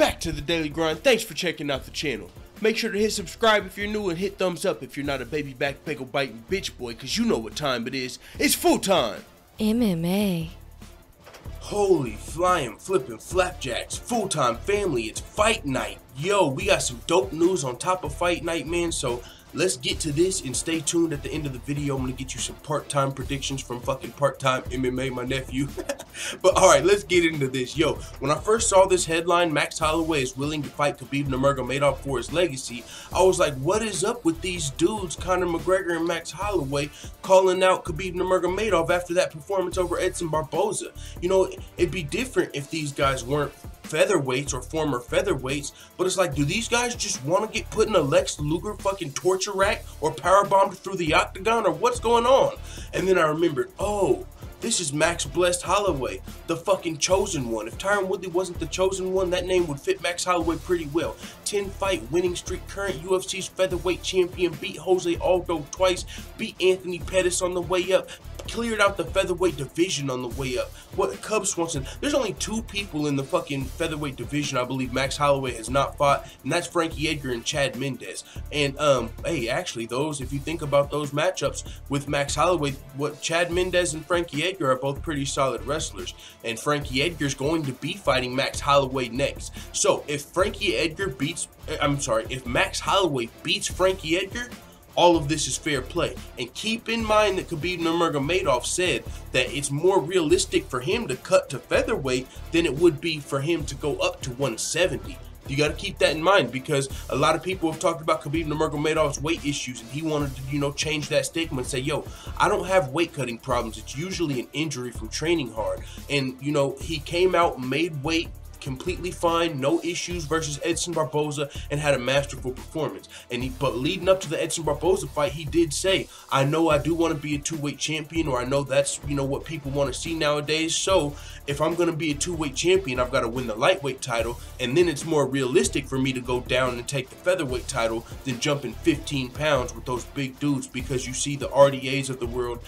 back to the Daily Grind. Thanks for checking out the channel. Make sure to hit subscribe if you're new and hit thumbs up if you're not a baby back pickle biting bitch boy, cause you know what time it is. It's full time. MMA. Holy flying flipping flapjacks, full-time family, it's fight night. Yo, we got some dope news on top of fight night, man, so let's get to this and stay tuned at the end of the video. I'm gonna get you some part-time predictions from fucking part-time MMA, my nephew. But alright, let's get into this. Yo, when I first saw this headline, Max Holloway is willing to fight Khabib Nuragomedov for his legacy, I was like, what is up with these dudes, Conor McGregor and Max Holloway, calling out Khabib Nuragomedov after that performance over Edson Barboza? You know, it'd be different if these guys weren't featherweights or former featherweights, but it's like, do these guys just want to get put in a Lex Luger fucking torture rack or powerbombed through the octagon, or what's going on? And then I remembered, oh, this is Max Blessed Holloway, the fucking chosen one. If Tyron Woodley wasn't the chosen one, that name would fit Max Holloway pretty well. 10-fight winning streak, current UFC's featherweight champion, beat Jose Aldo twice, beat Anthony Pettis on the way up, cleared out the featherweight division on the way up. What, Cub Swanson? There's only two people in the fucking featherweight division I believe Max Holloway has not fought, and that's Frankie Edgar and Chad Mendes. And hey, actually, those, if you think about those matchups with Max Holloway, what Chad Mendes and Frankie Edgar are both pretty solid wrestlers, and Frankie Edgar's going to be fighting Max Holloway next. So if Frankie Edgar beats, if Max Holloway beats Frankie Edgar, all of this is fair play. And keep in mind that Khabib Nurmagomedov said that it's more realistic for him to cut to featherweight than it would be for him to go up to 170. You got to keep that in mind, because a lot of people have talked about Khabib Nurmagomedov's weight issues, and he wanted to, you know, change that stigma and say, yo, I don't have weight cutting problems. It's usually an injury from training hard. And, you know, he came out, made weight completely fine, no issues versus Edson Barboza, and had a masterful performance. And but leading up to the Edson Barboza fight, he did say, I know I do want to be a two-weight champion, or I know that's, you know, what people want to see nowadays. So if I'm going to be a two-weight champion, I've got to win the lightweight title, and then it's more realistic for me to go down and take the featherweight title than jumping 15 pounds with those big dudes, because you see the RDAs of the world,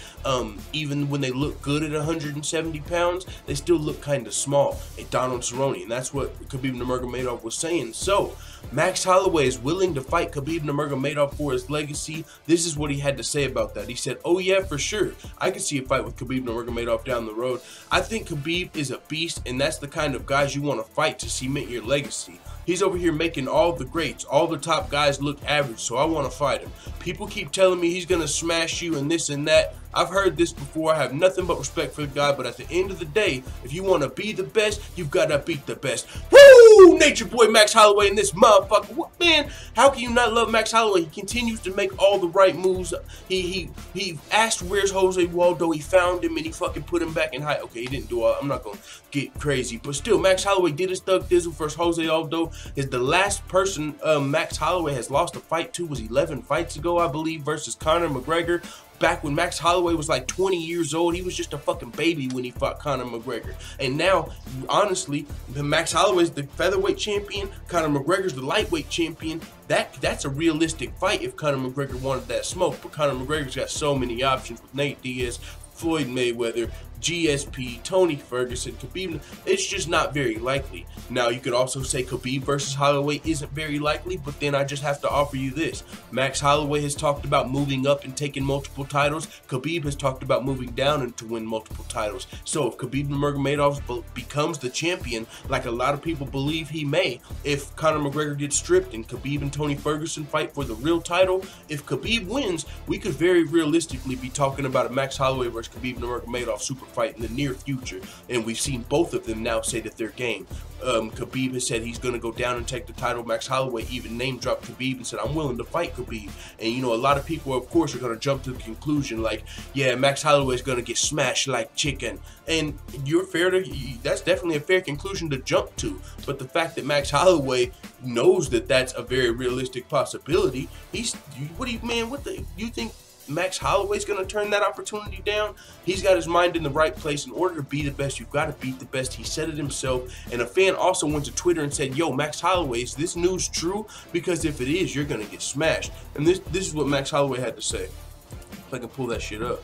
even when they look good at 170 pounds, they still look kind of small. And Donald Cerrone, and that's what Khabib Nurmagomedov was saying. So Max Holloway is willing to fight Khabib Nurmagomedov for his legacy. This is what he had to say about that. He said, oh yeah, for sure, I could see a fight with Khabib Nurmagomedov down the road. I think Khabib is a beast, and that's the kind of guys you want to fight to cement your legacy. He's over here making all the greats, all the top guys look average, so I want to fight him. People keep telling me he's going to smash you and this and that. I've heard this before. I have nothing but respect for the guy, but at the end of the day, if you want to be the best, you've got to beat the best. Woo! Nature Boy Max Holloway and this motherfucker. What, man, how can you not love Max Holloway? He continues to make all the right moves. He asked where's Jose Waldo. He found him and he fucking put him back in high. Okay, he didn't do all. I'm not going to get crazy, but still, Max Holloway did his Thug Dizzle versus Jose Aldo. Is the last person Max Holloway has lost a fight to was 11 fights ago, I believe, versus Conor McGregor. Back when Max Holloway was like 20 years old, he was just a fucking baby when he fought Conor McGregor. And now, honestly, Max Holloway's the featherweight champion, Conor McGregor's the lightweight champion. That's a realistic fight if Conor McGregor wanted that smoke. But Conor McGregor's got so many options with Nate Diaz, Floyd Mayweather, GSP, Tony Ferguson, Khabib. It's just not very likely. Now, you could also say Khabib versus Holloway isn't very likely, but then I just have to offer you this. Max Holloway has talked about moving up and taking multiple titles. Khabib has talked about moving down and to win multiple titles. So if Khabib Nurmagomedov becomes the champion, like a lot of people believe he may, if Conor McGregor gets stripped and Khabib and Tony Ferguson fight for the real title, if Khabib wins, we could very realistically be talking about a Max Holloway versus Khabib Nurmagomedov super fight in the near future, and we've seen both of them now say that they're game. Khabib has said he's going to go down and take the title. Max Holloway even name dropped Khabib and said, I'm willing to fight Khabib. And you know, a lot of people, of course, are going to jump to the conclusion like, yeah, Max Holloway is going to get smashed like chicken. And you're fair to, that's definitely a fair conclusion to jump to. But the fact that Max Holloway knows that that's a very realistic possibility, what do you think Max Holloway's going to turn that opportunity down? He's got his mind in the right place. In order to be the best, you've got to beat the best. He said it himself. And a fan also went to Twitter and said, yo, Max Holloway, is this news true? Because if it is, you're going to get smashed. And this is what Max Holloway had to say. If I can pull that shit up.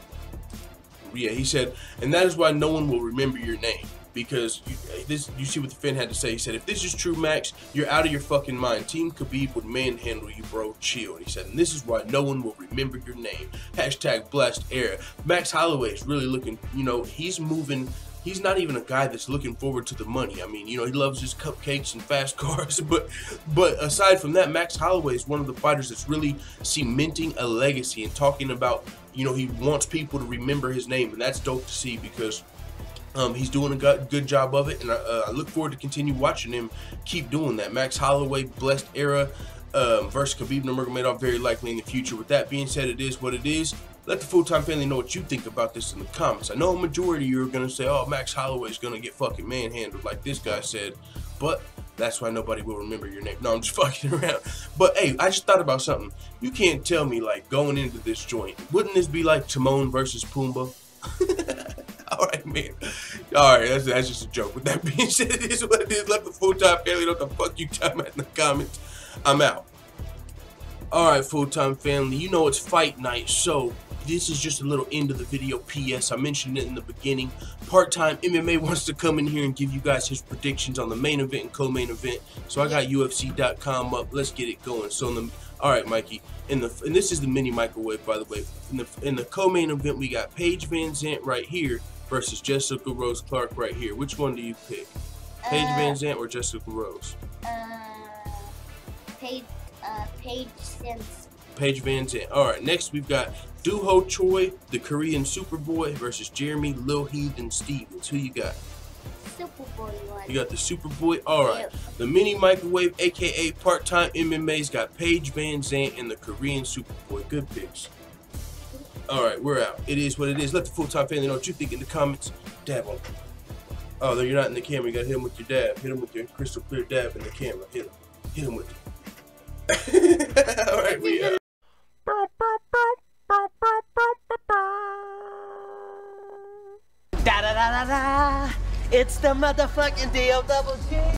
Yeah, he said, and that is why no one will remember your name. because you see what the fan had to say. He said, if this is true, Max, you're out of your fucking mind. Team Khabib would manhandle you, bro. Chill. And he said, and this is why no one will remember your name. Hashtag blessed era. Max Holloway is really looking, you know, he's moving. He's not even a guy that's looking forward to the money. I mean, you know, he loves his cupcakes and fast cars, but aside from that, Max Holloway is one of the fighters that's really cementing a legacy and talking about, you know, he wants people to remember his name, and that's dope to see because he's doing a good job of it, and I look forward to continue watching him keep doing that. Max Holloway, blessed era, versus Khabib Nuragomedov, very likely in the future. With that being said, it is what it is. Let the full-time family know what you think about this in the comments. I know a majority of you are going to say, oh, Max Holloway's going to get fucking manhandled like this guy said, but that's why nobody will remember your name. No, I'm just fucking around. But, hey, I just thought about something. You can't tell me, like, going into this joint, wouldn't this be like Timon versus Pumbaa? Alright, man. Alright, that's just a joke. With that being said, it is what it is. Let the full-time family know what the fuck you talking about in the comments. I'm out. Alright, full-time family, you know it's fight night, so this is just a little end of the video. PS, I mentioned it in the beginning. Part-time MMA wants to come in here and give you guys his predictions on the main event and co-main event. So I got UFCcom up. Let's get it going. So alright, Mikey. And this is the mini microwave, by the way. In the co-main event, we got Paige Van Zandt right here versus Jessica Rose Clark right here. Which one do you pick? Paige Van Zandt or Jessica Rose? Paige Van Zandt. Alright, next we've got Doo-Ho Choi, the Korean Superboy, versus Jeremy Lil Heathen Stevens. Who you got? Superboy one. You got the Superboy? Alright. Yep. The mini microwave, aka part-time MMA's got Paige Van Zandt and the Korean Superboy. Good picks. Alright, we're out. It is what it is. Let the full-time family know what you think in the comments. Dab on him. Oh, no, you're not in the camera. You gotta hit him with your dab. Hit him with your crystal clear dab in the camera. Hit him. Hit him with it. Alright, we out. Da da da da da! It's the motherfucking DOWG!